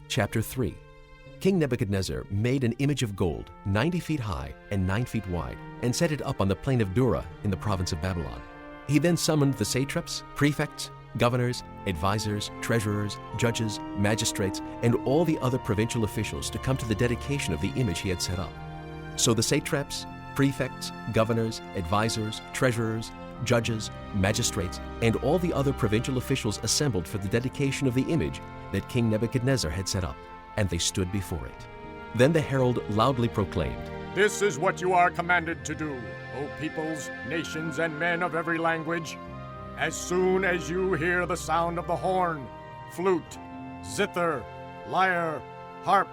Chapter 3. King Nebuchadnezzar made an image of gold 90 feet high and 9 feet wide and set it up on the plain of Dura in the province of Babylon. He then summoned the satraps, prefects, governors, advisors, treasurers, judges, magistrates, and all the other provincial officials to come to the dedication of the image he had set up. So the satraps, prefects, governors, advisors, treasurers, judges, magistrates, and all the other provincial officials assembled for the dedication of the image that King Nebuchadnezzar had set up, and they stood before it. Then the herald loudly proclaimed, "This is what you are commanded to do, O peoples, nations, and men of every language. As soon as you hear the sound of the horn, flute, zither, lyre, harp,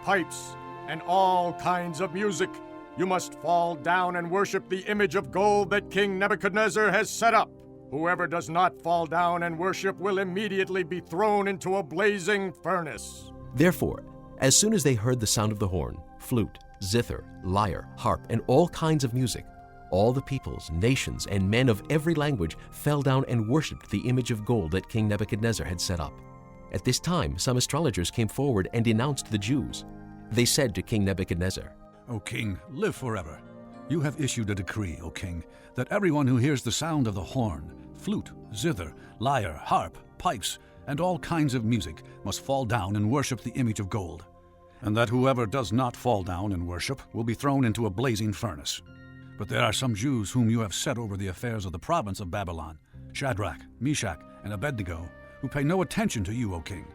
pipes, and all kinds of music, you must fall down and worship the image of gold that King Nebuchadnezzar has set up. Whoever does not fall down and worship will immediately be thrown into a blazing furnace." Therefore, as soon as they heard the sound of the horn, flute, zither, lyre, harp, and all kinds of music, all the peoples, nations, and men of every language fell down and worshipped the image of gold that King Nebuchadnezzar had set up. At this time, some astrologers came forward and denounced the Jews. They said to King Nebuchadnezzar, "O king, live forever. You have issued a decree, O king, that everyone who hears the sound of the horn, flute, zither, lyre, harp, pipes, and all kinds of music must fall down and worship the image of gold, and that whoever does not fall down and worship will be thrown into a blazing furnace. But there are some Jews whom you have set over the affairs of the province of Babylon, Shadrach, Meshach, and Abednego, who pay no attention to you, O king.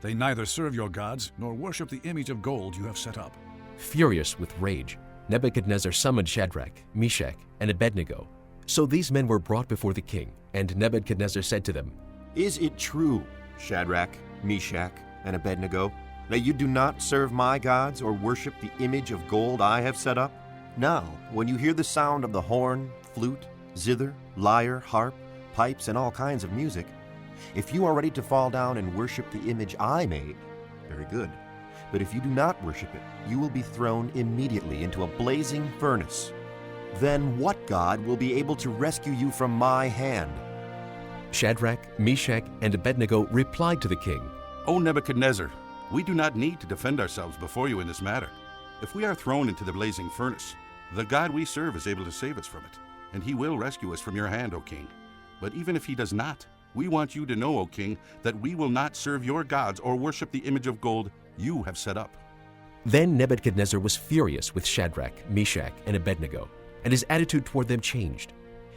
They neither serve your gods nor worship the image of gold you have set up." Furious with rage, Nebuchadnezzar summoned Shadrach, Meshach, and Abednego. So these men were brought before the king, and Nebuchadnezzar said to them, "Is it true, Shadrach, Meshach, and Abednego, that you do not serve my gods or worship the image of gold I have set up? Now, when you hear the sound of the horn, flute, zither, lyre, harp, pipes, and all kinds of music, if you are ready to fall down and worship the image I made, very good. But if you do not worship it, you will be thrown immediately into a blazing furnace. Then what God will be able to rescue you from my hand?" Shadrach, Meshach, and Abednego replied to the king, "O Nebuchadnezzar, we do not need to defend ourselves before you in this matter. If we are thrown into the blazing furnace, the God we serve is able to save us from it, and he will rescue us from your hand, O king. But even if he does not, we want you to know, O king, that we will not serve your gods or worship the image of gold you have set up." Then Nebuchadnezzar was furious with Shadrach, Meshach, and Abednego, and his attitude toward them changed.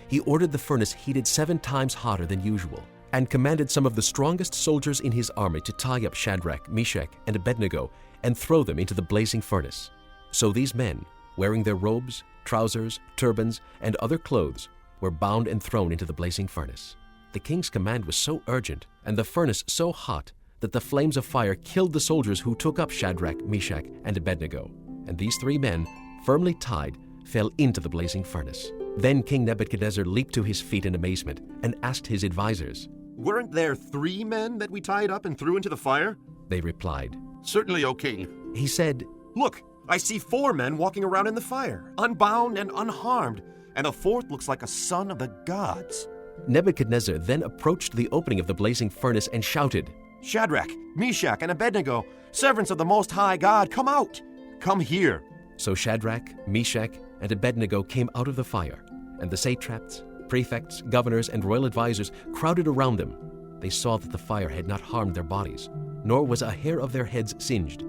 He ordered the furnace heated 7 times hotter than usual, and commanded some of the strongest soldiers in his army to tie up Shadrach, Meshach, and Abednego and throw them into the blazing furnace. So these men, wearing their robes, trousers, turbans, and other clothes, were bound and thrown into the blazing furnace. The king's command was so urgent, and the furnace so hot, that the flames of fire killed the soldiers who took up Shadrach, Meshach, and Abednego. And these 3 men, firmly tied, fell into the blazing furnace. Then King Nebuchadnezzar leaped to his feet in amazement and asked his advisors, "Weren't there 3 men that we tied up and threw into the fire?" They replied. "Certainly, O king." He said, "Look, I see 4 men walking around in the fire, unbound and unharmed, and the 4th looks like a son of the gods." Nebuchadnezzar then approached the opening of the blazing furnace and shouted, "Shadrach, Meshach, and Abednego, servants of the Most High God, come out! Come here!" So Shadrach, Meshach, and Abednego came out of the fire, and the satraps, prefects, governors, and royal advisors crowded around them. They saw that the fire had not harmed their bodies, nor was a hair of their heads singed.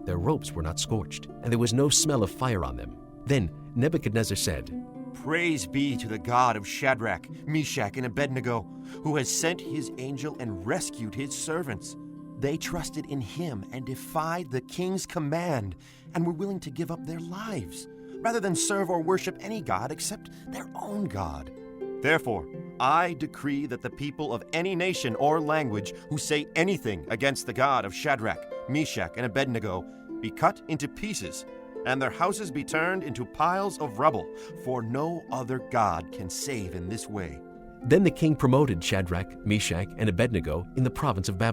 Their robes were not scorched, and there was no smell of fire on them. Then Nebuchadnezzar said, "Praise be to the God of Shadrach, Meshach, and Abednego, who has sent his angel and rescued his servants. They trusted in him and defied the king's command, and were willing to give up their lives, rather than serve or worship any god except their own God. Therefore, I decree that the people of any nation or language who say anything against the God of Shadrach, Meshach, and Abednego be cut into pieces, and their houses be turned into piles of rubble, for no other God can save in this way." Then the king promoted Shadrach, Meshach, and Abednego in the province of Babylon.